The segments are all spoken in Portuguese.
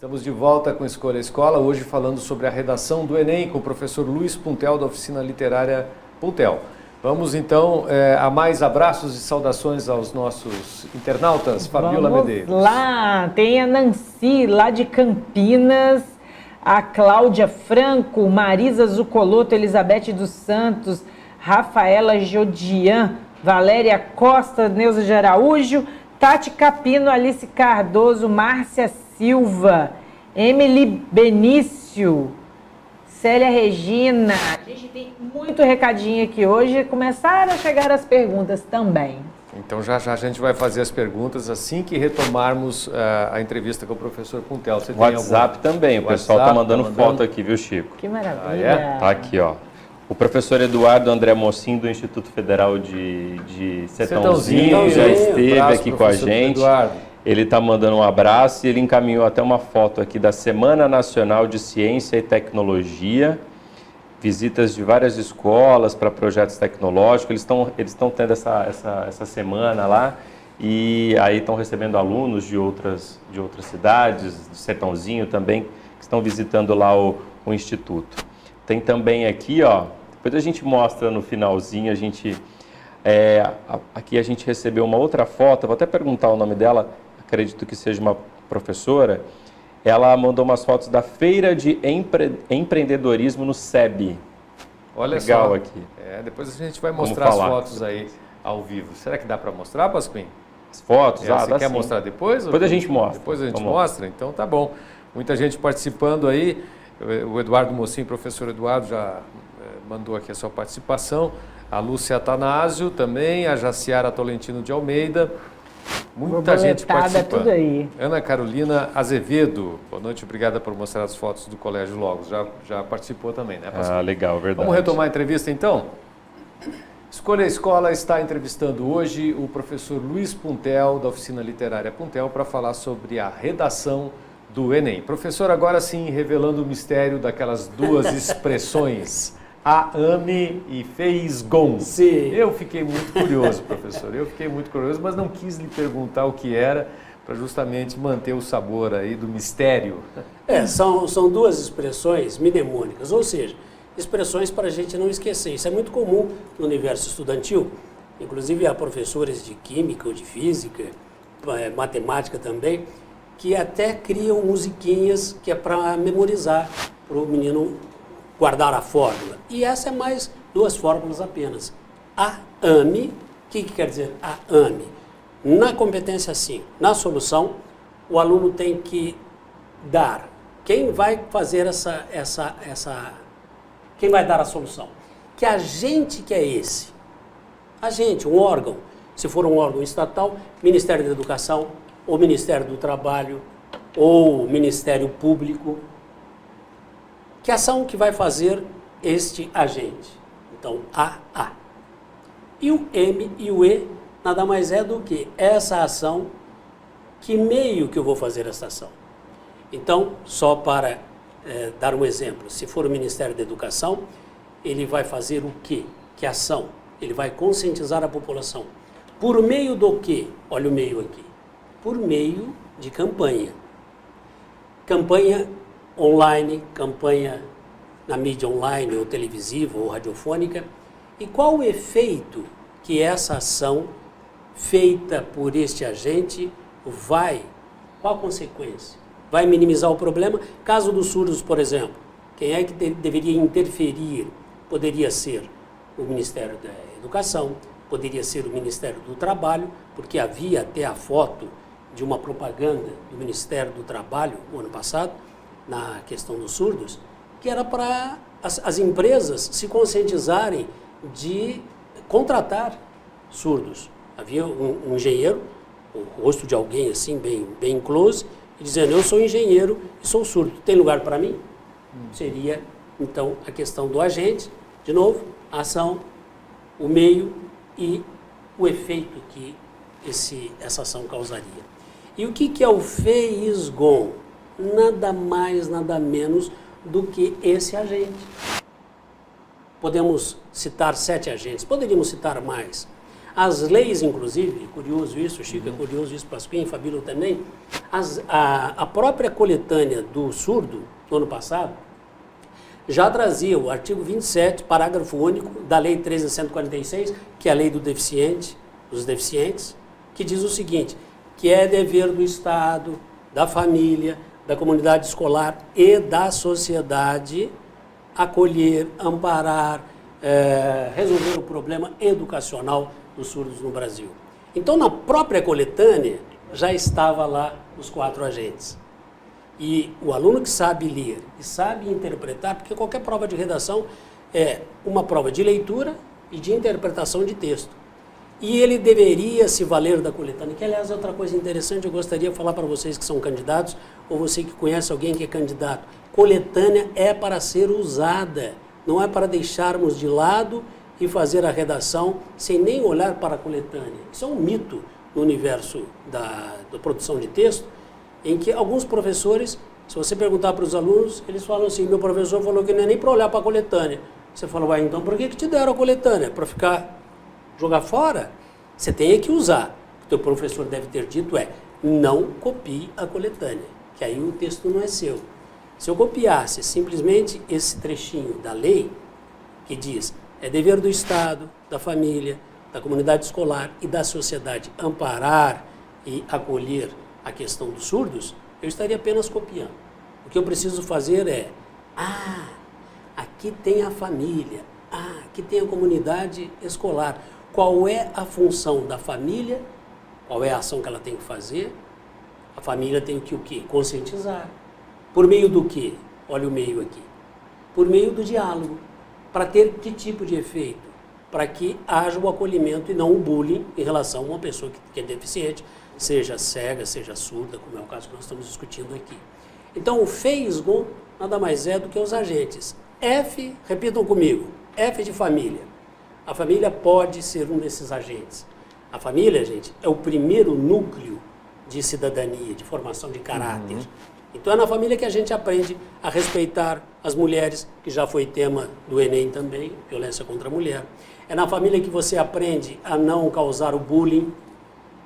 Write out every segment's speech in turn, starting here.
Estamos de volta com Escolha Escola, hoje falando sobre a redação do Enem com o professor Luiz Puntel, da Oficina Literária Puntel. Vamos então a mais abraços e saudações aos nossos internautas. Fabiola Medeiros. Vamos lá, tem a Nancy lá de Campinas, a Cláudia Franco, Marisa Zucoloto, Elizabeth dos Santos, Rafaela Jodian, Valéria Costa, Neuza de Araújo, Tati Capino, Alice Cardoso, Márcia Silva, Emily Benício, Célia Regina. A gente tem muito recadinho aqui hoje. Começaram a chegar as perguntas também. Então já a gente vai fazer as perguntas assim que retomarmos a entrevista com o professor Puntel. Você tem WhatsApp também, o pessoal está mandando foto aqui, viu, Chico? Que maravilha. Ah, é? Tá aqui, ó. O professor Eduardo André Mocin, do Instituto Federal de Sertãozinho, já esteve aqui com a gente. Eduardo. Ele está mandando um abraço e ele encaminhou até uma foto aqui da Semana Nacional de Ciência e Tecnologia, visitas de várias escolas para projetos tecnológicos. Eles estão tendo essa semana lá e aí estão recebendo alunos de outras cidades, de Sertãozinho também, que estão visitando lá o Instituto. Tem também aqui, ó, depois a gente mostra no finalzinho, aqui a gente recebeu uma outra foto, vou até perguntar o nome dela, acredito que seja uma professora. Ela mandou umas fotos da Feira de Empreendedorismo no SEB. Olha legal só. Aqui. Depois a gente vai mostrar as fotos aí ao vivo. Será que dá para mostrar, Pasquim? As fotos? Você quer sim. mostrar depois? Depois a gente mostra. Depois a gente mostra? Então tá bom. Muita gente participando aí. O Eduardo Mocin, professor Eduardo, já mandou aqui a sua participação. A Lúcia Atanásio também, a Jaciara Tolentino de Almeida. Muita gente participando. Tudo aí. Ana Carolina Azevedo, boa noite, obrigada por mostrar as fotos do Colégio Logos. Já participou também, né, Pascoal? Legal, verdade. Vamos retomar a entrevista então? Escolha a Escola está entrevistando hoje o professor Luiz Puntel, da Oficina Literária Puntel, para falar sobre a redação do Enem. Professor, agora sim, revelando o mistério daquelas duas expressões, a-ame e fez-gon. Sim. Eu fiquei muito curioso, professor, mas não quis lhe perguntar o que era, para justamente manter o sabor aí do mistério. São duas expressões mnemônicas, ou seja, expressões para a gente não esquecer. Isso é muito comum no universo estudantil, inclusive há professores de química ou de física, matemática também, que até criam musiquinhas que é para memorizar, para o menino guardar a fórmula. E essa é mais duas fórmulas apenas. A-ame, o que quer dizer a-ame? Na competência 5, na solução, o aluno tem que dar. Quem vai fazer quem vai dar a solução? Que agente que é esse? Agente, um órgão. Se for um órgão estatal, Ministério da Educação, ou Ministério do Trabalho, ou Ministério Público. Que ação que vai fazer este agente? Então, A. E o M e o E nada mais é do que essa ação, que meio que eu vou fazer essa ação. Então, só para dar um exemplo, se for o Ministério da Educação, ele vai fazer o quê? Que ação? Ele vai conscientizar a população. Por meio do quê? Olha o meio aqui. Por meio de campanha. Campanha online, campanha na mídia online, ou televisiva, ou radiofônica. E qual o efeito que essa ação feita por este agente qual a consequência? Vai minimizar o problema? Caso dos surdos, por exemplo, quem é que deveria interferir? Poderia ser o Ministério da Educação, poderia ser o Ministério do Trabalho, porque havia até a foto de uma propaganda do Ministério do Trabalho, no ano passado, na questão dos surdos, que era para as empresas se conscientizarem de contratar surdos. Havia um engenheiro, o rosto de alguém assim, bem close, dizendo, eu sou engenheiro e sou surdo, tem lugar para mim? Seria, então, a questão do agente, de novo, a ação, o meio e o efeito que essa ação causaria. E o que é o fez-gon? Nada mais, nada menos do que esse agente. Podemos citar 7 agentes, poderíamos citar mais. As leis, inclusive, curioso isso, Chico, é curioso isso, Pasquim, Fabílio também, a própria coletânea do surdo, no ano passado, já trazia o artigo 27, parágrafo único da Lei 13.146, que é a lei do deficiente, dos deficientes, que diz o seguinte, que é dever do Estado, da família, da comunidade escolar e da sociedade acolher, amparar, resolver o problema educacional dos surdos no Brasil. Então, na própria coletânea, já estava lá os 4 agentes. E o aluno que sabe ler e sabe interpretar, porque qualquer prova de redação é uma prova de leitura e de interpretação de texto. E ele deveria se valer da coletânea, que aliás é outra coisa interessante, eu gostaria de falar para vocês que são candidatos, ou você que conhece alguém que é candidato. Coletânea é para ser usada, não é para deixarmos de lado e fazer a redação sem nem olhar para a coletânea. Isso é um mito no universo da produção de texto, em que alguns professores, se você perguntar para os alunos, eles falam assim, meu professor falou que não é nem para olhar para a coletânea. Você fala, ué, então por que te deram a coletânea? Para jogar fora? Você tem que usar. O que o teu professor deve ter dito é, não copie a coletânea, que aí o texto não é seu. Se eu copiasse simplesmente esse trechinho da lei, que diz, é dever do Estado, da família, da comunidade escolar e da sociedade amparar e acolher a questão dos surdos, eu estaria apenas copiando. O que eu preciso fazer é, aqui tem a família, aqui tem a comunidade escolar. Qual é a função da família? Qual é a ação que ela tem que fazer? A família tem que o quê? Conscientizar. Por meio do quê? Olha o meio aqui. Por meio do diálogo. Para ter que tipo de efeito? Para que haja o acolhimento e não o bullying em relação a uma pessoa que é deficiente, seja cega, seja surda, como é o caso que nós estamos discutindo aqui. Então, o FEISGO nada mais é do que os agentes. F, repitam comigo, F de família. A família pode ser um desses agentes. A família, gente, é o primeiro núcleo de cidadania, de formação de caráter. Então, é na família que a gente aprende a respeitar as mulheres, que já foi tema do Enem também, violência contra a mulher. É na família que você aprende a não causar o bullying.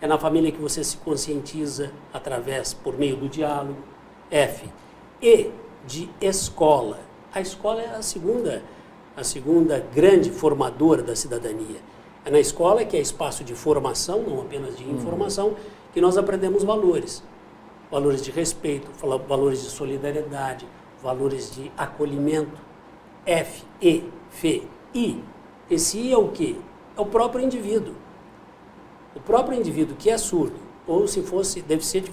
É na família que você se conscientiza por meio do diálogo. F. E de escola. A escola é a segunda grande formadora da cidadania. É na escola, que é espaço de formação, não apenas de informação, que nós aprendemos valores. Valores de respeito, valores de solidariedade, valores de acolhimento. F, E, F, I. Esse I é o quê? É o próprio indivíduo. O próprio indivíduo que é surdo, ou se fosse deficiente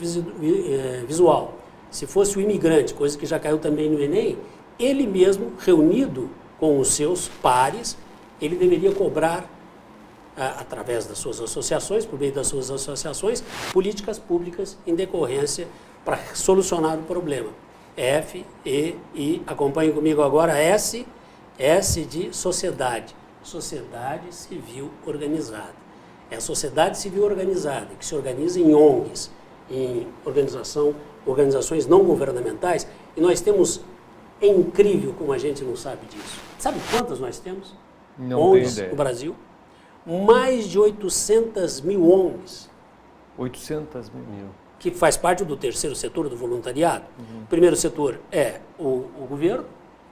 visual, se fosse o imigrante, coisa que já caiu também no Enem, ele mesmo, reunido com os seus pares, ele deveria cobrar, através das suas associações, por meio das suas associações, políticas públicas em decorrência para solucionar o problema. F, E, I, acompanhem comigo agora, S de sociedade. Sociedade civil organizada. É a sociedade civil organizada, que se organiza em ONGs, em organizações não governamentais, e nós temos, é incrível como a gente não sabe disso. Sabe quantas nós temos? Não ONGs tenho ideia. no Brasil? Mais de 800 mil ONGs. 800 mil. Que faz parte do terceiro setor do voluntariado. O primeiro setor é o governo,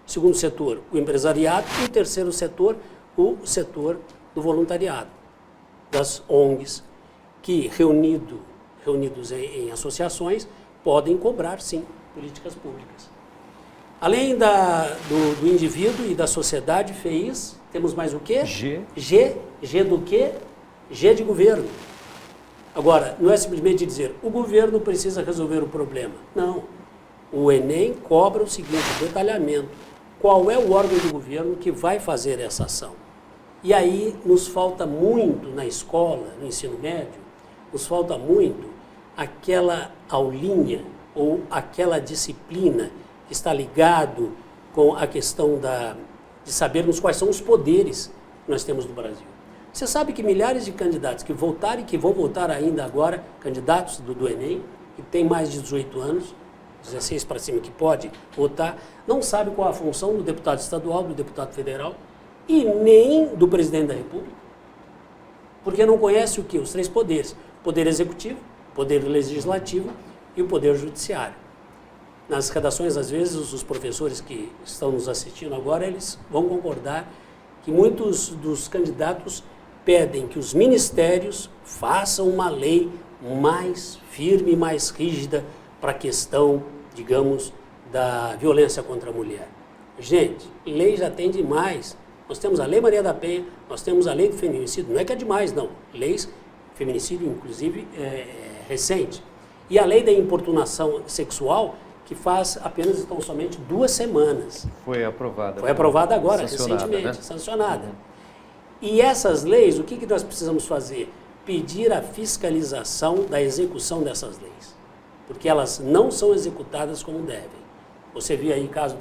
o segundo setor o empresariado e o terceiro setor o setor do voluntariado. Das ONGs que, reunidos em associações, podem cobrar, sim, políticas públicas. Além do indivíduo e da sociedade, FEIS, temos mais o quê? G. G do quê? G de governo. Agora, não é simplesmente dizer, o governo precisa resolver o problema. Não. O Enem cobra o seguinte, detalhamento. Qual é o órgão do governo que vai fazer essa ação? E aí nos falta muito na escola, no ensino médio, nos falta muito aquela aulinha ou aquela disciplina que está ligado com a questão de sabermos quais são os poderes que nós temos no Brasil. Você sabe que milhares de candidatos que voltaram e que vão voltar ainda agora, candidatos do Enem, que têm mais de 18 anos, 16 para cima que pode votar, não sabe qual a função do deputado estadual, do deputado federal, e nem do presidente da República. porque não conhece o quê? Os 3 poderes. Poder executivo, poder legislativo e o poder judiciário. Nas redações, às vezes, os professores que estão nos assistindo agora, eles vão concordar que muitos dos candidatos pedem que os ministérios façam uma lei mais firme, mais rígida para a questão, digamos, da violência contra a mulher. Gente, lei já tem demais. Nós temos a Lei Maria da Penha, nós temos a Lei do Feminicídio, não é que é demais, não. Leis, feminicídio, inclusive, é recente. E a Lei da Importunação Sexual, que faz apenas, então, somente 2 semanas. Foi aprovada. Foi aprovada agora, recentemente, né? Sancionada. E essas leis, o que nós precisamos fazer? Pedir a fiscalização da execução dessas leis. Porque elas não são executadas como devem. Você viu aí o caso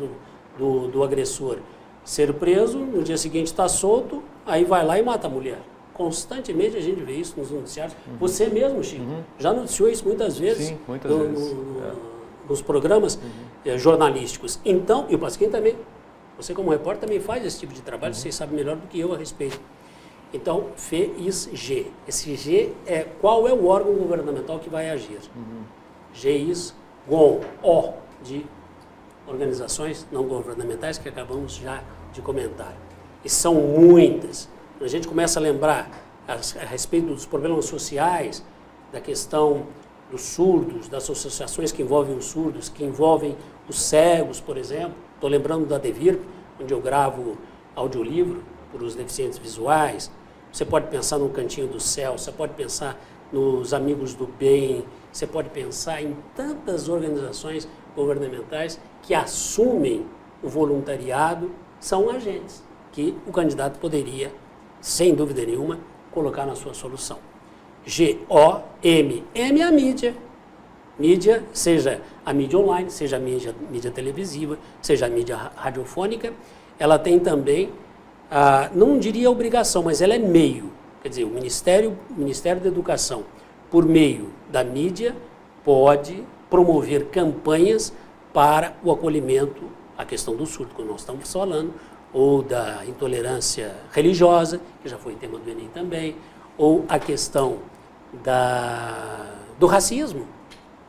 do agressor ser preso, no dia seguinte está solto, aí vai lá e mata a mulher. Constantemente a gente vê isso nos noticiários. Você mesmo, Chico, já noticiou isso muitas vezes. Sim, muitas vezes. Nos programas jornalísticos. Então, e o Pasquim também, você como repórter também faz esse tipo de trabalho, vocês sabem melhor do que eu a respeito. Então, FEIS-G. Esse G é qual é o órgão governamental que vai agir. GIS-GOM, O, de organizações não governamentais, que acabamos já de comentar. E são muitas. A gente começa a lembrar a respeito dos problemas sociais, da questão dos surdos, das associações que envolvem os surdos, que envolvem os cegos, por exemplo. Estou lembrando da Devir, onde eu gravo audiolivro para os deficientes visuais. Você pode pensar no Cantinho do Céu, você pode pensar nos Amigos do Bem, você pode pensar em tantas organizações governamentais que assumem o voluntariado, são agentes que o candidato poderia, sem dúvida nenhuma, colocar na sua solução. G-O-M. M é a mídia. Mídia, seja a mídia online, seja a mídia televisiva, seja a mídia radiofônica, ela tem também, não diria obrigação, mas ela é meio. Quer dizer, o Ministério da Educação, por meio da mídia, pode promover campanhas para o acolhimento, a questão do surdo, como nós estamos falando, ou da intolerância religiosa, que já foi tema do Enem também, ou a questão do racismo,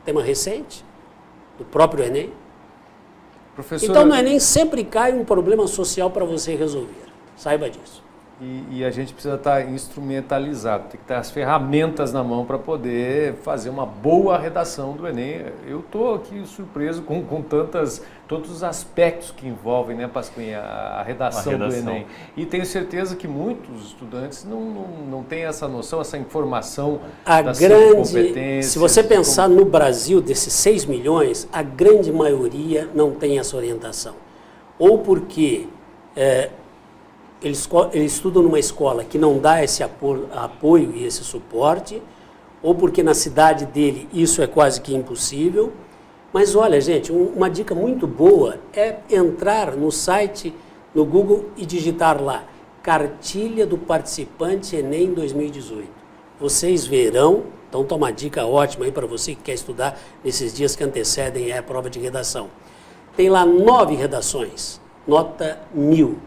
tema recente, do próprio Enem. Professora... Então, no Enem sempre cai um problema social para você resolver. Saiba disso. E a gente precisa estar instrumentalizado, tem que ter as ferramentas na mão para poder fazer uma boa redação do Enem. Eu estou aqui surpreso com todos os aspectos que envolvem, né, Pasquinha, a redação do Enem. E tenho certeza que muitos estudantes não têm essa noção, essa informação das competências. Se você pensar no Brasil, desses 6 milhões, a grande maioria não tem essa orientação. Ou porque... Eles estudam numa escola que não dá esse apoio e esse suporte, ou porque na cidade dele isso é quase que impossível. Mas olha, gente, uma dica muito boa é entrar no site, no Google, e digitar lá, Cartilha do Participante Enem 2018. Vocês verão, então toma uma dica ótima aí para você que quer estudar nesses dias que antecedem a prova de redação. Tem lá 9 redações, nota 1000.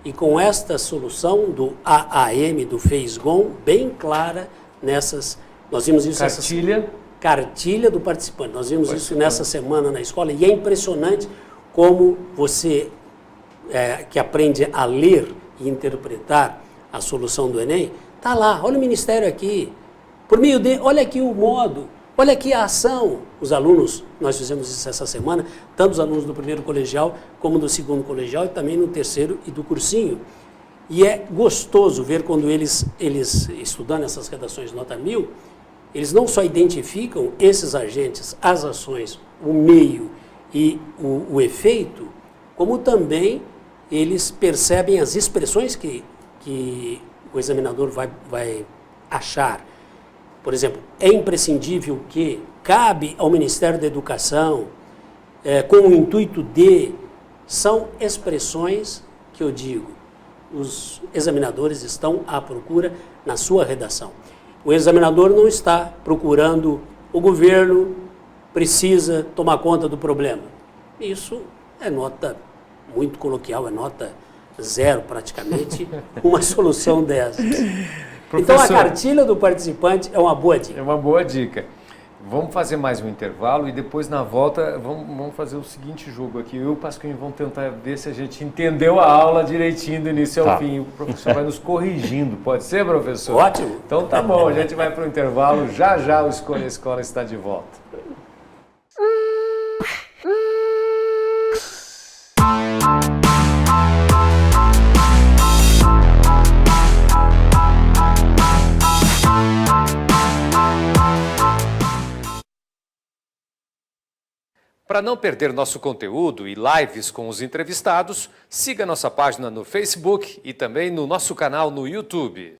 E com esta solução do AAM, do FEIS-GOM, bem clara nessas... Nós vimos isso... Cartilha do participante. Nós vimos isso nessa semana na escola. E é impressionante como você, que aprende a ler e interpretar a solução do Enem, está lá, olha o Ministério aqui. Por meio de... Olha aqui o modo, olha aqui a ação. Os alunos, nós fizemos isso essa semana, tanto os alunos do primeiro colegial como do segundo colegial e também no terceiro e do cursinho. E é gostoso ver quando eles estudando essas redações nota 1000, eles não só identificam esses agentes, as ações, o meio e o efeito, como também eles percebem as expressões que o examinador vai achar. Por exemplo, é imprescindível que cabe ao Ministério da Educação, com o intuito de, são expressões que eu digo, os examinadores estão à procura na sua redação. O examinador não está procurando, o governo precisa tomar conta do problema. Isso é nota muito coloquial, é nota 0 praticamente, uma solução dessa. Então a cartilha do participante é uma boa dica. É uma boa dica. Vamos fazer mais um intervalo e depois na volta vamos fazer o seguinte jogo aqui. Eu e o Pasquinho vamos tentar ver se a gente entendeu a aula direitinho do início ao fim. O professor vai nos corrigindo. Pode ser, professor? Ótimo. Então tá bom, a gente vai para o intervalo. Já já o Escolha Escola está de volta. Para não perder nosso conteúdo e lives com os entrevistados, siga nossa página no Facebook e também no nosso canal no YouTube.